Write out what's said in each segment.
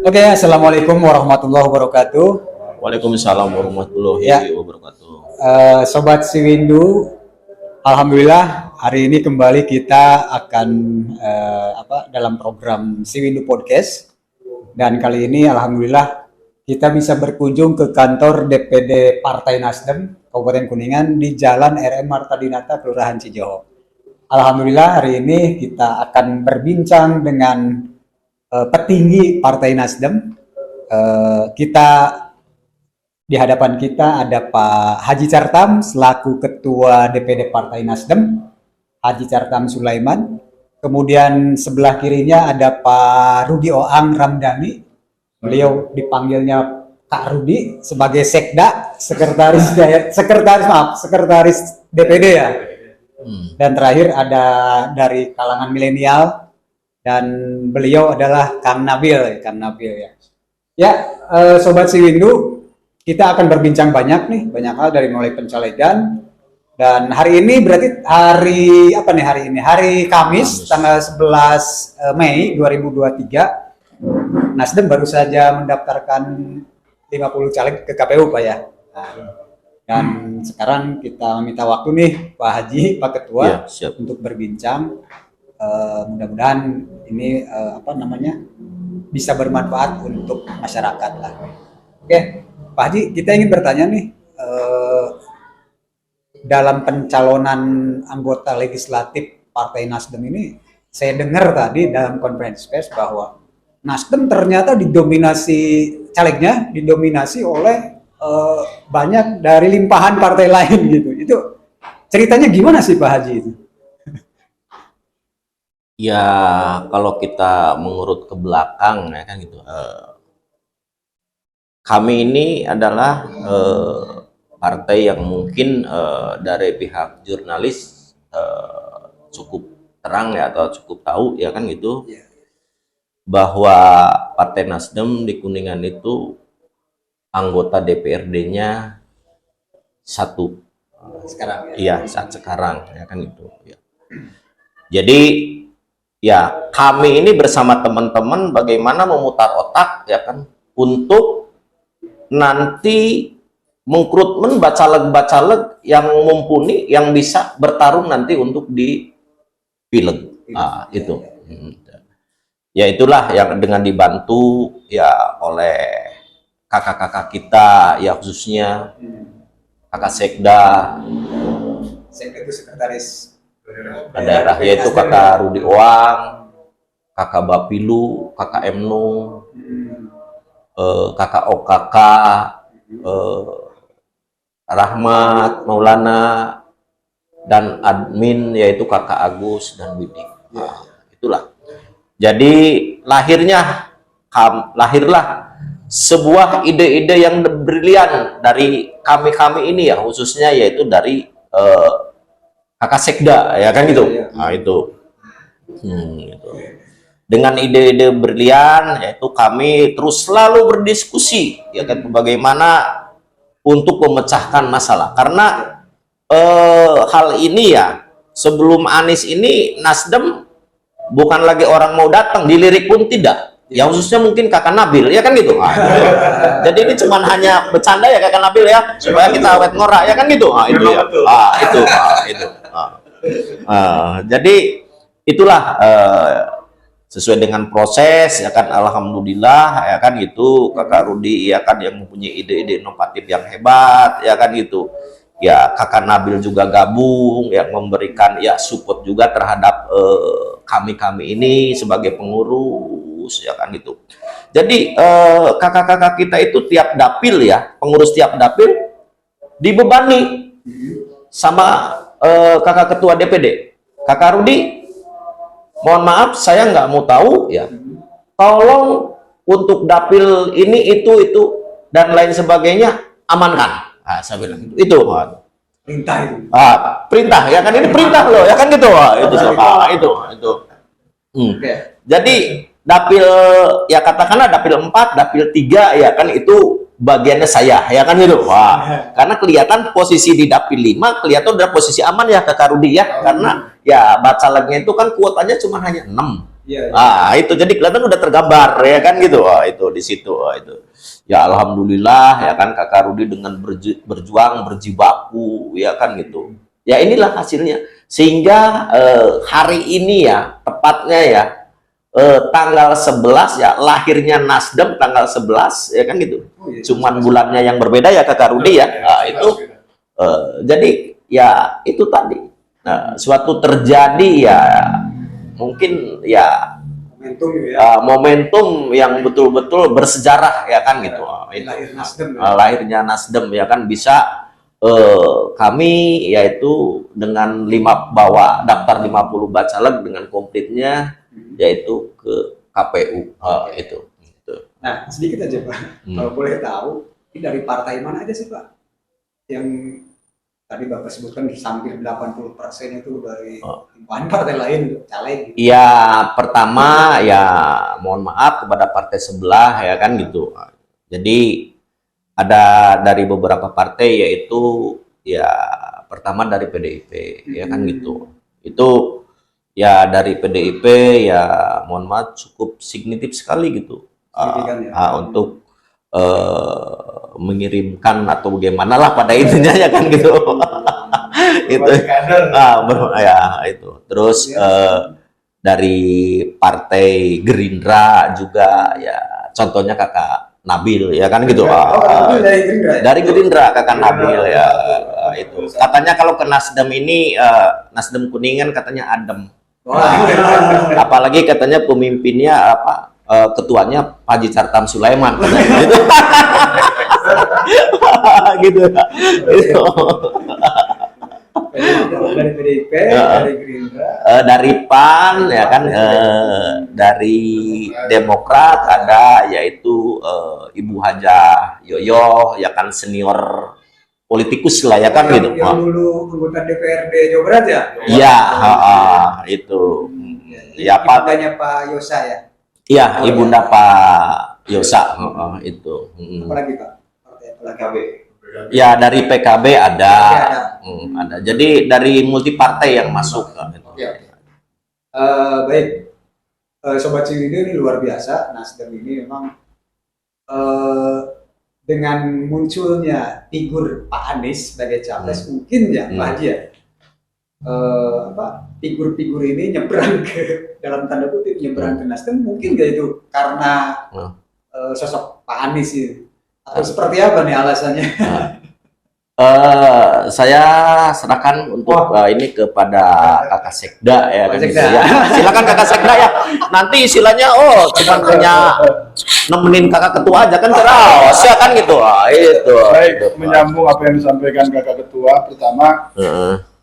Oke, assalamualaikum warahmatullahi wabarakatuh. Waalaikumsalam warahmatullahi wabarakatuh. Sobat Siwindu, alhamdulillah hari ini kembali kita akan dalam program Siwindu Podcast. Dan kali ini alhamdulillah kita bisa berkunjung ke kantor DPD Partai Nasdem Kabupaten Kuningan di Jalan RM Marta Dinata, Kelurahan Cijoho. Alhamdulillah hari ini kita akan berbincang dengan petinggi Partai Nasdem. Di hadapan kita ada Pak Haji Cartam selaku Ketua DPD Partai Nasdem, Haji Cartam Sulaiman. Kemudian sebelah kirinya ada Pak Rudi Oang Ramdhani. Beliau dipanggilnya Kak Rudi sebagai Sekda, sekretaris DPD ya. Dan terakhir ada dari kalangan milenial, dan beliau adalah Kang Nabil ya. Ya, Sobat Siwindu, kita akan berbincang banyak hal dari mulai pencalegan. Dan hari ini berarti hari apa nih hari ini? Hari Kamis, tanggal 11 Mei 2023. Nasdem baru saja mendaftarkan 50 caleg ke KPU, Pak ya. Dan sekarang kita minta waktu nih Pak Haji, Pak Ketua, ya, untuk berbincang. Mudah-mudahan ini bisa bermanfaat untuk masyarakat lah. Oke, Pak Haji, kita ingin bertanya nih, dalam pencalonan anggota legislatif Partai Nasdem ini, saya dengar tadi dalam konferensi pers bahwa Nasdem ternyata calegnya didominasi oleh banyak dari limpahan partai lain gitu. Itu ceritanya gimana sih Pak Haji itu? Ya, kalau kita mengurut ke belakang ya kan gitu. Kami ini adalah partai yang mungkin dari pihak jurnalis cukup terang ya, atau cukup tahu ya kan gitu, bahwa Partai Nasdem di Kuningan itu anggota DPRD-nya satu Sekarang ya. Iya, saat sekarang ya kan itu ya. Jadi ya, kami ini bersama teman-teman bagaimana memutar otak ya kan, untuk nanti mengrekrutmen bacalek-bacalek yang mumpuni, yang bisa bertarung nanti untuk di pileg. Itu. Ya itulah yang dengan dibantu ya oleh kakak-kakak kita ya, khususnya kakak Sekda. Sekda itu sekretaris Daerah, yaitu kakak Rudi Oang, kakak Bapilu, kakak Emnu, kakak OKK, Rahmat Maulana, dan admin yaitu kakak Agus dan Widi. Itulah. Jadi lahirlah sebuah ide-ide yang brilian dari kami ini ya, khususnya yaitu dari kakak Sekda ya kan gitu. Nah itu gitu. Dengan ide-ide brilian, yaitu kami terus selalu berdiskusi ya kan, bagaimana untuk memecahkan masalah. Karena hal ini ya, sebelum Anies ini Nasdem bukan lagi orang mau datang, dilirik pun tidak ya, khususnya mungkin kakak Nabil ya kan gitu. Jadi ini cuman hanya bercanda ya kakak Nabil ya, supaya kita awet ngorak ya kan gitu. Itu ya. Itu. Jadi itulah sesuai dengan proses ya kan, alhamdulillah ya kan gitu, kakak Rudi ya kan yang mempunyai ide-ide inovatif yang hebat ya kan gitu. Ya kakak Nabil juga gabung yang memberikan ya support juga terhadap kami ini sebagai pengurus ya kan gitu. Jadi kakak-kakak kita itu tiap dapil ya, pengurus tiap dapil dibebani sama kakak ketua DPD, kakak Rudi, mohon maaf saya nggak mau tahu ya, tolong untuk dapil ini itu dan lain sebagainya amankan. Saya bilang itu perintah itu. Perintah ya kan, ini perintah loh ya kan gitu. Itu. Jadi dapil ya, katakanlah dapil 4, dapil 3 ya kan, itu bagiannya saya ya kan gitu. Karena kelihatan posisi di dapil 5 kelihatan udah posisi aman ya kakak Rudi ya, karena ya bacaleknya itu kan kuotanya cuma hanya 6 Iya, iya. Itu jadi kelihatan udah tergambar ya kan gitu. Itu di situ. Itu. Ya alhamdulillah ya kan Kakak Rudi dengan berjuang berjibaku ya kan gitu. Ya inilah hasilnya. Sehingga hari ini ya tepatnya ya tanggal 11 ya lahirnya Nasdem tanggal 11 ya kan gitu. Oh, iya. Cuman bulannya yang berbeda ya Kakak Rudi ya. Itu jadi ya itu tadi. Nah, suatu terjadi ya mungkin ya Momentum ya. momentum yang betul-betul bersejarah ya kan gitu. Itu Lahir Nasdem ya. lahirnya Nasdem ya kan bisa kami yaitu dengan bawa daftar 50 bacalek dengan komplitnya yaitu ke KPU itu. Nah, sedikit aja Pak, kalau boleh tahu, ini dari partai mana aja sih Pak? Yang tadi Bapak sebutkan hampir 80% itu dari partai lain, caleg. Ya pertama ya mohon maaf kepada partai sebelah ya kan gitu. Jadi ada dari beberapa partai yaitu ya pertama dari PDIP ya kan gitu. Itu ya dari PDIP ya mohon maaf cukup signifikan sekali gitu untuk mengirimkan atau bagaimana lah pada intinya ya kan gitu. Itu ya itu terus dari partai Gerindra juga ya contohnya Kakak Nabil ya kan gitu. Dari Gerindra Kakak Nabil ya itu katanya kalau ke Nasdem ini Nasdem Kuningan katanya adem. Apalagi katanya pemimpinnya apa ketuanya Pak Haji Cartam Sulaiman gitu. Gitu. Itu. Dari PDIP, dari Gerindra, dari PAN ya kan, dari Demokrat ada yaitu Ibu Hajah Yoyo ya kan senior politikus lah ya kan gitu. Yang dulu anggota DPRD Jawa Barat ya? Iya, itu. Ya Pak. Ibundanya Pak Yosa ya? Iya, ibunda Pak Yosa itu. Apalagi Pak? Apalagi? Ya dari PKB ada. Ada. Jadi dari multi partai yang masuk. Ya. Baik, Sobat Ciwidey ini luar biasa. Nasdem ini memang dengan munculnya figur Pak Anies sebagai capres mungkin ya Pak Haji ya. Figur-figur ini nyebrang ke dalam tanda kutip nyebrang ke Nasdem mungkin gak itu karena sosok Pak Anies ini atau seperti apa nih alasannya? Saya serahkan untuk ini kepada Kakak Sekda ya kan gitu ya. Silakan Kakak Sekda ya. Nanti istilahnya cuma hanya nemenin Kakak Ketua aja kan terus ya kan gitu. Itu. Baik, menyambung apa yang disampaikan Kakak Ketua. Pertama,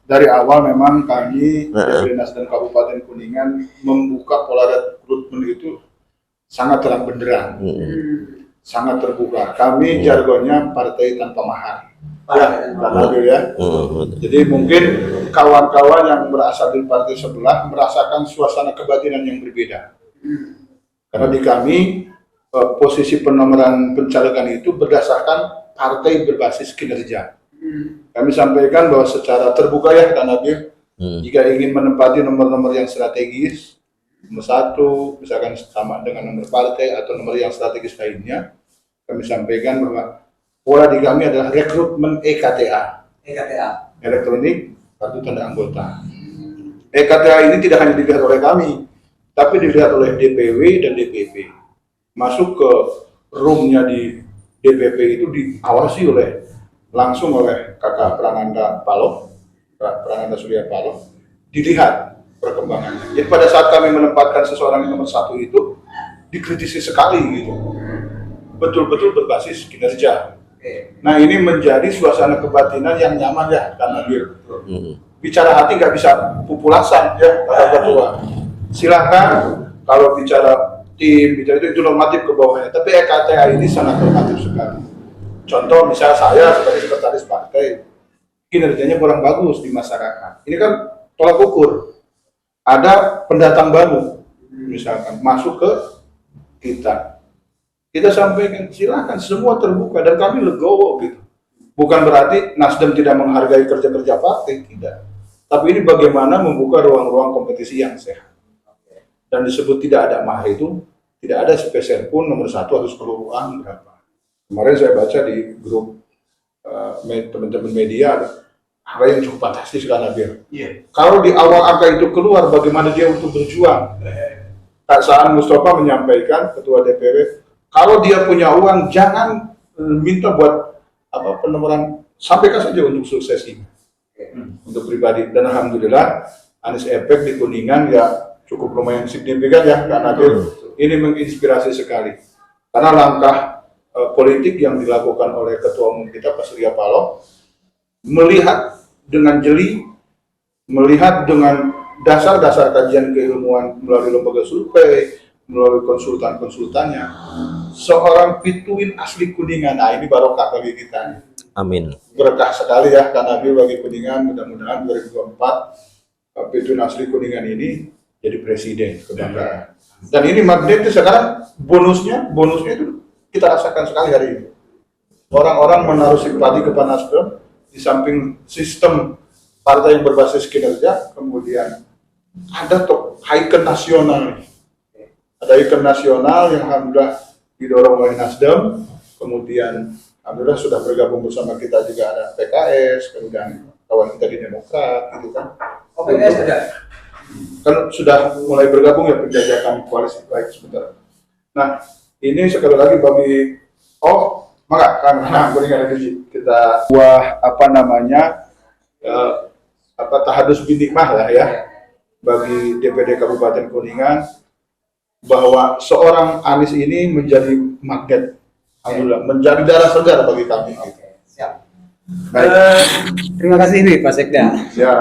dari awal memang kami dari Nasdem Kabupaten Kuningan membuka pola rekrutmen itu sangat terang benderang. Sangat terbuka. Kami jargonnya partai tanpa mahar. Ya, ya. Jadi mungkin kawan-kawan yang berasal dari partai sebelah merasakan suasana kebatinan yang berbeda. Karena di kami posisi penomoran pencalegan itu berdasarkan partai berbasis kinerja. Kami sampaikan bahwa secara terbuka ya Kak Nabil, jika ingin menempati nomor-nomor yang strategis, nomor 1, misalkan sama dengan nomor partai atau nomor yang strategis lainnya, kami sampaikan bahwa pola di kami adalah rekrutmen EKTA, elektronik kartu tanda anggota. EKTA ini tidak hanya dilihat oleh kami, tapi dilihat oleh DPW dan DPP. Masuk ke roomnya di DPP itu diawasi langsung oleh Kakak Prananda Paloh, Prananda Surya Paloh, dilihat perkembangannya. Jadi pada saat kami menempatkan seseorang yang nomor 1 itu dikritisi sekali gitu, betul-betul berbasis kinerja. Nah ini menjadi suasana kebatinan yang nyaman ya karena bicara hati nggak bisa pupulasan ya Pak Ketua. Silakan kalau bicara tim, bicara itu normatif ke bawahnya. Tapi EKTA ini sangat normatif sekali. Contoh misalnya saya sebagai sekretaris partai, kinerjanya kurang bagus di masyarakat. Ini kan tolak ukur. Ada pendatang baru, misalkan masuk ke kita. Kita sampaikan silakan semua terbuka dan kami legowo gitu. Bukan berarti Nasdem tidak menghargai kerja-kerja partai, tidak. Tapi ini bagaimana membuka ruang-ruang kompetisi yang sehat. dan disebut tidak ada mahar itu tidak ada spesial pun nomor satu harus keluar uang berapa. Kemarin saya baca di grup teman-teman media ada yang cukup fantastis kan Nabil. Kalau di awal angka itu keluar, bagaimana dia untuk berjuang? Kak Saan Mustafa menyampaikan, Ketua DPW, kalau dia punya uang jangan minta buat apa penomoran, sampaikan saja untuk sukses ini untuk pribadi. Dan alhamdulillah Anies Efek di Kuningan ya cukup lumayan signifikan ya Kak Nabil. Ini menginspirasi sekali karena langkah politik yang dilakukan oleh Ketua Umum kita Pak Surya Paloh, melihat dengan jeli, melihat dengan dasar-dasar kajian keilmuan melalui lembaga survei, melalui konsultan-konsultannya, seorang pituin asli Kuningan. Nah ini barokah bagi kita. Amin. Berkah sekali ya Kak Nabil bagi Kuningan. Mudah-mudahan 2024 pituin asli Kuningan ini jadi presiden kebanggaan. Dan ini magnetis sekarang bonusnya itu kita rasakan sekali hari ini. Orang-orang menaruh simpati kepada Nasdem di samping sistem partai yang berbasis kinerja, kemudian ada ikon nasional. Ada ikon nasional yang alhamdulillah didorong oleh Nasdem, kemudian alhamdulillah sudah bergabung bersama kita juga ada PKS, kemudian kawan kita di Demokrat, gitu kan. Oh, PKS ada? Kan sudah mulai bergabung ya penjajakan koalisi baik sebentar. Nah, ini sekali lagi bagi maka karena Kuningan Energi kita tahadus binikmah lah ya bagi DPD Kabupaten Kuningan bahwa seorang Anies ini menjadi magnet, alhamdulillah menjadi darah segar bagi kami. Siap. Baik. Terima kasih nih Pak Sekda. Ya.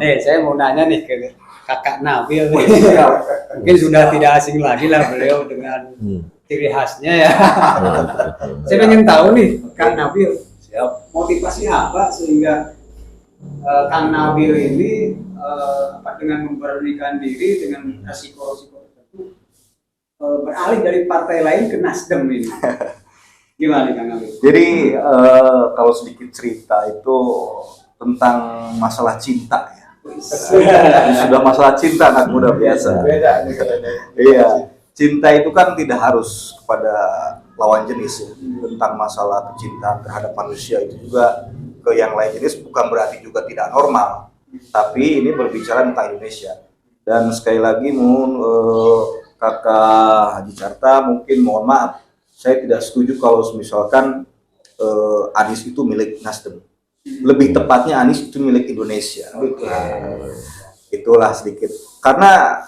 Nih saya mau nanya nih ke Kakak Nabil. Mungkin sudah tidak asing lagi lah beliau dengan ciri khasnya ya. Saya ingin tahu nih Kang Nabil, motivasi apa sehingga Kang Nabil ini dengan memberanikan diri dengan resiko-resiko tertentu beralih dari partai lain ke Nasdem ini. Gimana Kang Nabil? Jadi kalau sedikit cerita itu tentang masalah cinta ya. Sudah masalah cinta anak muda biasa. Beda nih. Iya. Cinta itu kan tidak harus kepada lawan jenis ya. Tentang masalah kecintaan terhadap manusia itu juga ke yang lain jenis bukan berarti juga tidak normal. Tapi ini berbicara tentang Indonesia. Dan sekali lagi Kakak Haji Carta mungkin mohon maaf, saya tidak setuju kalau misalkan Anies itu milik Nasdem. Lebih tepatnya Anies itu milik Indonesia. Itulah sedikit. Karena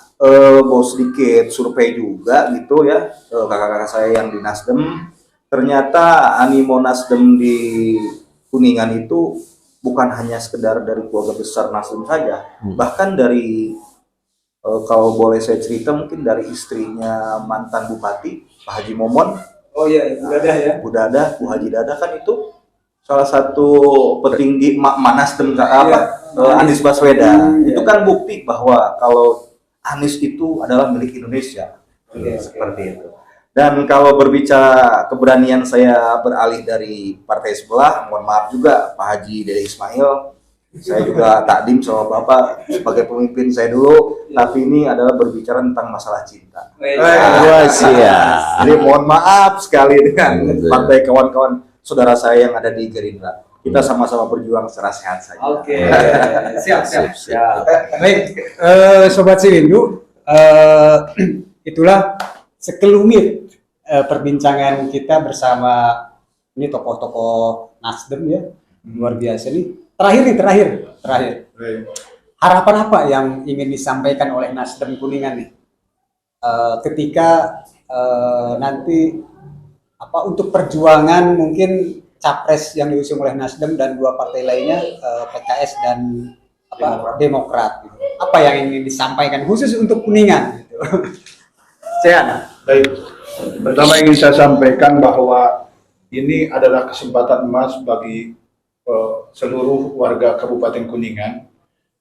mau sedikit survei juga gitu ya, kakak-kakak saya yang di Nasdem, ternyata animo Nasdem di Kuningan itu bukan hanya sekedar dari keluarga besar Nasdem saja, bahkan dari kalau boleh saya cerita mungkin dari istrinya mantan Bupati Pak Haji Momon. Oh iya, Bu Dadah ya. Bu Dadah, Bu Haji Dadah kan itu salah satu petinggi Nasdem Anies Baswedan. Itu kan bukti bahwa kalau Anies itu adalah milik Indonesia. Seperti itu. Dan kalau berbicara keberanian saya beralih dari partai sebelah, mohon maaf juga Pak Haji Dede Ismail, saya juga takdim sama Bapak sebagai pemimpin saya dulu, tapi ini adalah berbicara tentang masalah cinta. Jadi mohon maaf sekali dengan partai kawan-kawan saudara saya yang ada di Gerindra. Kita sama-sama berjuang secara sehat saja. Oke, siap. Baik, Sobat Siwindu, itulah sekelumit perbincangan kita bersama ini tokoh-tokoh Nasdem ya, luar biasa nih. Terakhir. Harapan apa yang ingin disampaikan oleh Nasdem Kuningan nih, ketika nanti untuk perjuangan mungkin capres yang diusung oleh Nasdem dan dua partai lainnya, PKS dan Demokrat. Apa yang ingin disampaikan khusus untuk Kuningan? Gitu. Baik. Pertama ingin saya sampaikan bahwa ini adalah kesempatan emas bagi seluruh warga Kabupaten Kuningan,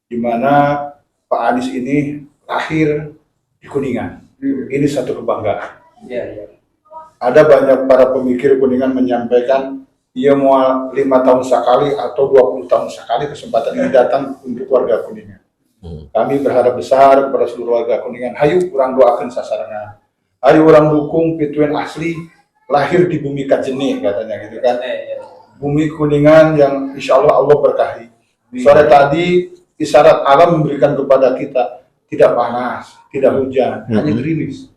di mana Pak Anies ini lahir di Kuningan. Ini satu kebanggaan. Ada banyak para pemikir Kuningan menyampaikan ia mau 5 tahun sekali atau 20 tahun sekali kesempatan ini datang untuk warga Kuningan. Kami berharap besar kepada seluruh warga Kuningan. Hayu kurang doakan sasarannya. Hayu orang dukung Pituin asli lahir di bumi Kajene katanya gitu kan. Bumi Kuningan yang insya Allah Allah berkahi. Sore tadi isyarat alam memberikan kepada kita tidak panas, tidak hujan, hanya gerimis.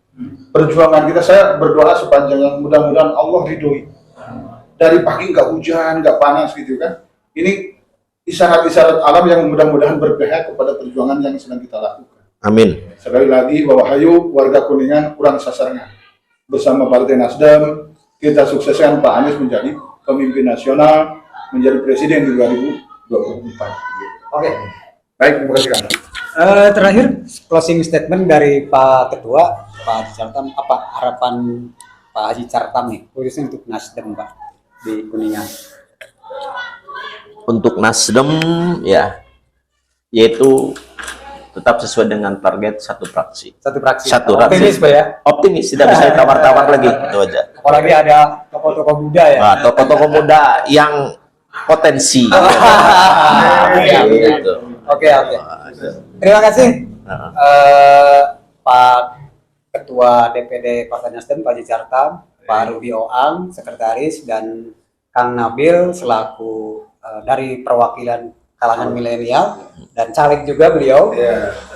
Perjuangan kita, saya berdoa sepanjang mudah-mudahan Allah ridhoi. Dari pagi nggak hujan, nggak panas gitu kan. Ini isyarat-isyarat alam yang mudah-mudahan berpihak kepada perjuangan yang sedang kita lakukan. Amin. Sekali lagi bahwa hayu warga Kuningan kurang sasarnya. Bersama Partai Nasdem kita sukseskan Pak Anies menjadi pemimpin nasional, menjadi presiden di 2024. Oke. Baik, terima kasih Kang. Terakhir closing statement dari Pak Ketua, Pak Haji Cartam, apa harapan Pak Haji Cartam nih, khususnya untuk Nasdem Pak di Kuningan? Untuk Nasdem ya, yaitu tetap sesuai dengan target satu fraksi. Satu fraksi. Satu Optimis fraksi. Pak ya? Optimis, tidak bisa ditawar-tawar lagi, itu aja. Apalagi ada tokoh-tokoh muda ya. Nah, tokoh-tokoh muda yang potensi. Gitu. Oke. Terima kasih Pak Ketua DPD Partai Nasdem Pak Haji Cartam, Pak Rudi Oang, Sekretaris, dan Kang Nabil selaku dari perwakilan kalangan milenial, dan caleg juga beliau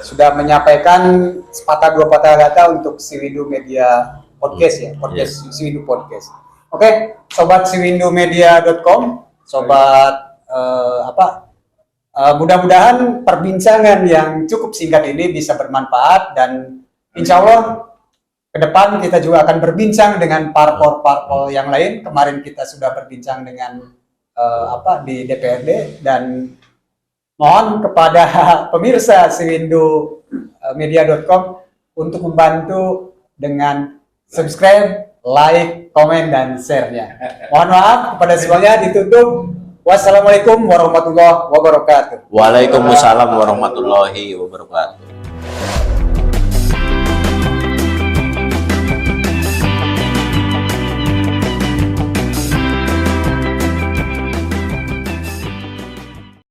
sudah menyampaikan sepatah dua patah kata untuk Siwindu Media Podcast ya, podcast Siwindu Podcast. Oke, sobat siwindumedia.com, sobat mudah-mudahan perbincangan yang cukup singkat ini bisa bermanfaat, dan insya Allah ke depan kita juga akan berbincang dengan parpol-parpol yang lain. Kemarin kita sudah berbincang dengan di DPRD, dan mohon kepada pemirsa siwindumedia.com untuk membantu dengan subscribe, like, komen, dan share-nya. Mohon maaf kepada semuanya, ditutup. Wassalamualaikum warahmatullahi wabarakatuh. Waalaikumsalam warahmatullahi wabarakatuh.